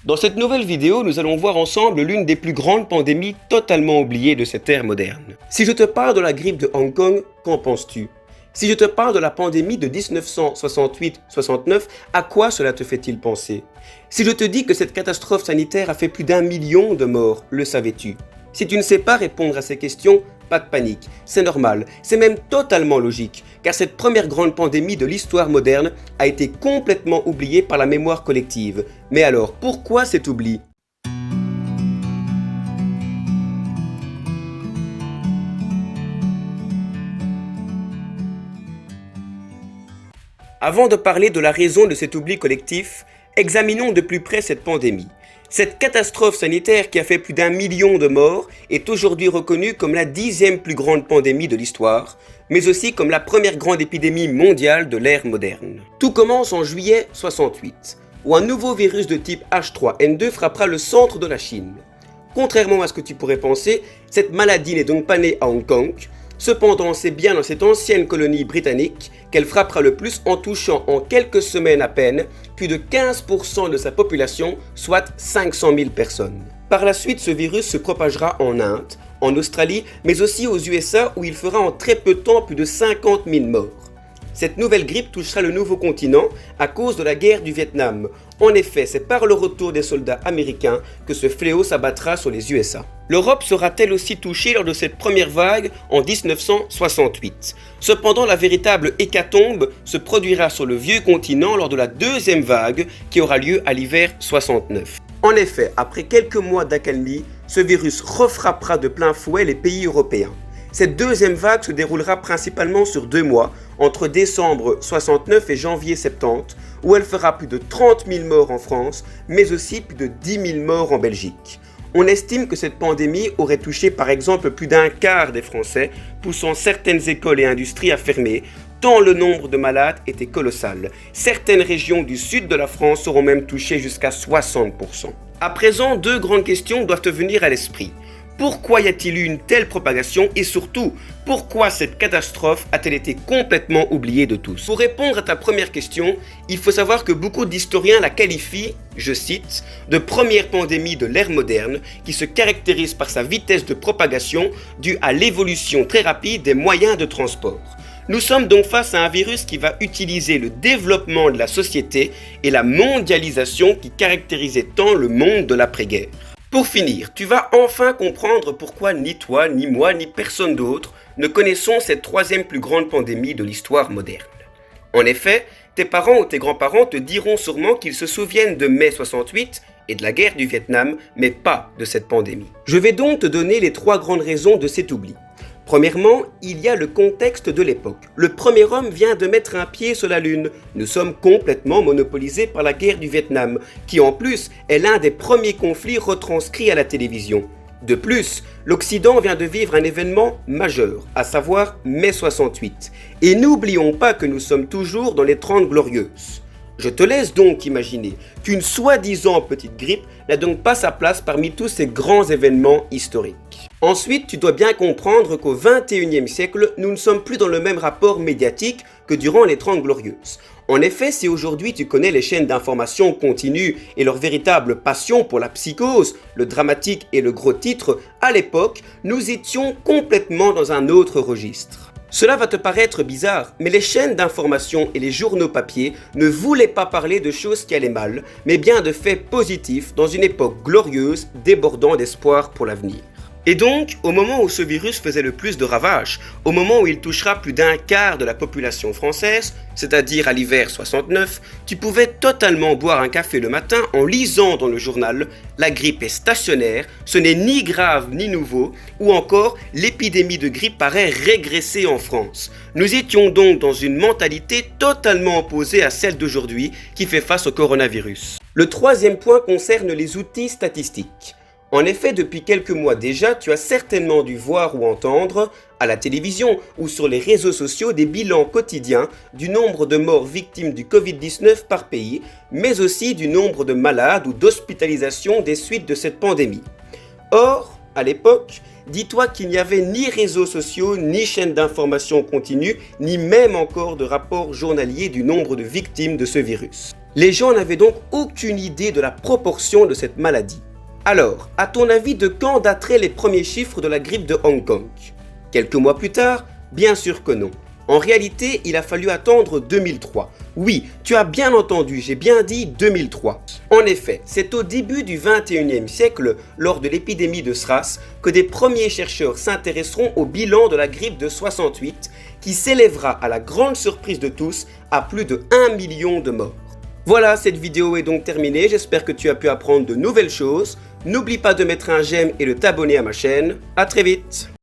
Dans cette nouvelle vidéo, nous allons voir ensemble l'une des plus grandes pandémies totalement oubliées de cette ère moderne. Si je te parle de la grippe de Hong Kong, qu'en penses-tu? Si je te parle de la pandémie de 1968-69, à quoi cela te fait-il penser? Si je te dis que cette catastrophe sanitaire a fait plus d'1 million de morts, le savais-tu? Si tu ne sais pas répondre à ces questions, pas de panique, c'est normal, c'est même totalement logique, car cette première grande pandémie de l'histoire moderne a été complètement oubliée par la mémoire collective. Mais alors, pourquoi cet oubli? Avant de parler de la raison de cet oubli collectif, examinons de plus près cette pandémie. Cette catastrophe sanitaire qui a fait plus d'1 million de morts est aujourd'hui reconnue comme la 10e plus grande pandémie de l'histoire, mais aussi comme la première grande épidémie mondiale de l'ère moderne. Tout commence en juillet 68, où un nouveau virus de type H3N2 frappera le centre de la Chine. Contrairement à ce que tu pourrais penser, cette maladie n'est donc pas née à Hong Kong. Cependant, c'est bien dans cette ancienne colonie britannique qu'elle frappera le plus en touchant en quelques semaines à peine plus de 15% de sa population, soit 500 000 personnes. Par la suite, ce virus se propagera en Inde, en Australie, mais aussi aux USA où il fera en très peu de temps plus de 50 000 morts. Cette nouvelle grippe touchera le nouveau continent à cause de la guerre du Vietnam. En effet, c'est par le retour des soldats américains que ce fléau s'abattra sur les USA. L'Europe sera-t-elle aussi touchée lors de cette première vague en 1968? Cependant, la véritable hécatombe se produira sur le vieux continent lors de la deuxième vague qui aura lieu à l'hiver 69. En effet, après quelques mois d'accalmie, ce virus refrappera de plein fouet les pays européens. Cette deuxième vague se déroulera principalement sur 2 mois, entre décembre 69 et janvier 70, où elle fera plus de 30 000 morts en France, mais aussi plus de 10 000 morts en Belgique. On estime que cette pandémie aurait touché par exemple plus d'un quart des Français, poussant certaines écoles et industries à fermer, tant le nombre de malades était colossal. Certaines régions du sud de la France seront même touchées jusqu'à 60%. À présent, 2 grandes questions doivent te venir à l'esprit. Pourquoi y a-t-il eu une telle propagation et surtout, pourquoi cette catastrophe a-t-elle été complètement oubliée de tous? Pour répondre à ta première question, il faut savoir que beaucoup d'historiens la qualifient, je cite, de première pandémie de l'ère moderne qui se caractérise par sa vitesse de propagation due à l'évolution très rapide des moyens de transport. Nous sommes donc face à un virus qui va utiliser le développement de la société et la mondialisation qui caractérisait tant le monde de l'après-guerre. Pour finir, tu vas enfin comprendre pourquoi ni toi, ni moi, ni personne d'autre ne connaissons cette 3e plus grande pandémie de l'histoire moderne. En effet, tes parents ou tes grands-parents te diront sûrement qu'ils se souviennent de mai 68 et de la guerre du Vietnam, mais pas de cette pandémie. Je vais donc te donner les 3 grandes raisons de cet oubli. Premièrement, il y a le contexte de l'époque. Le premier homme vient de mettre un pied sur la Lune. Nous sommes complètement monopolisés par la guerre du Vietnam, qui en plus est l'un des premiers conflits retranscrits à la télévision. De plus, l'Occident vient de vivre un événement majeur, à savoir mai 68. Et n'oublions pas que nous sommes toujours dans les 30 glorieuses. Je te laisse donc imaginer qu'une soi-disant petite grippe n'a donc pas sa place parmi tous ces grands événements historiques. Ensuite, tu dois bien comprendre qu'au XXIe siècle, nous ne sommes plus dans le même rapport médiatique que durant les 30 glorieuses. En effet, si aujourd'hui tu connais les chaînes d'information continues et leur véritable passion pour la psychose, le dramatique et le gros titre, à l'époque, nous étions complètement dans un autre registre. Cela va te paraître bizarre, mais les chaînes d'information et les journaux papier ne voulaient pas parler de choses qui allaient mal, mais bien de faits positifs dans une époque glorieuse débordant d'espoir pour l'avenir. Et donc, au moment où ce virus faisait le plus de ravages, au moment où il touchera plus d'un quart de la population française, c'est-à-dire à l'hiver 69, tu pouvais totalement boire un café le matin en lisant dans le journal « La grippe est stationnaire, ce n'est ni grave ni nouveau » ou encore « L'épidémie de grippe paraît régresser en France ». Nous étions donc dans une mentalité totalement opposée à celle d'aujourd'hui qui fait face au coronavirus. Le 3e point concerne les outils statistiques. En effet, depuis quelques mois déjà, tu as certainement dû voir ou entendre, à la télévision ou sur les réseaux sociaux, des bilans quotidiens du nombre de morts victimes du Covid-19 par pays, mais aussi du nombre de malades ou d'hospitalisations des suites de cette pandémie. Or, à l'époque, dis-toi qu'il n'y avait ni réseaux sociaux, ni chaînes d'information continue, ni même encore de rapport journalier du nombre de victimes de ce virus. Les gens n'avaient donc aucune idée de la proportion de cette maladie. Alors, à ton avis, de quand dateraient les premiers chiffres de la grippe de Hong Kong? Quelques mois plus tard? Bien sûr que non. En réalité, il a fallu attendre 2003. Oui, tu as bien entendu, j'ai bien dit 2003. En effet, c'est au début du 21e siècle, lors de l'épidémie de SRAS, que des premiers chercheurs s'intéresseront au bilan de la grippe de 68, qui s'élèvera à la grande surprise de tous à plus de 1 million de morts. Voilà, cette vidéo est donc terminée, j'espère que tu as pu apprendre de nouvelles choses. N'oublie pas de mettre un j'aime et de t'abonner à ma chaîne. À très vite.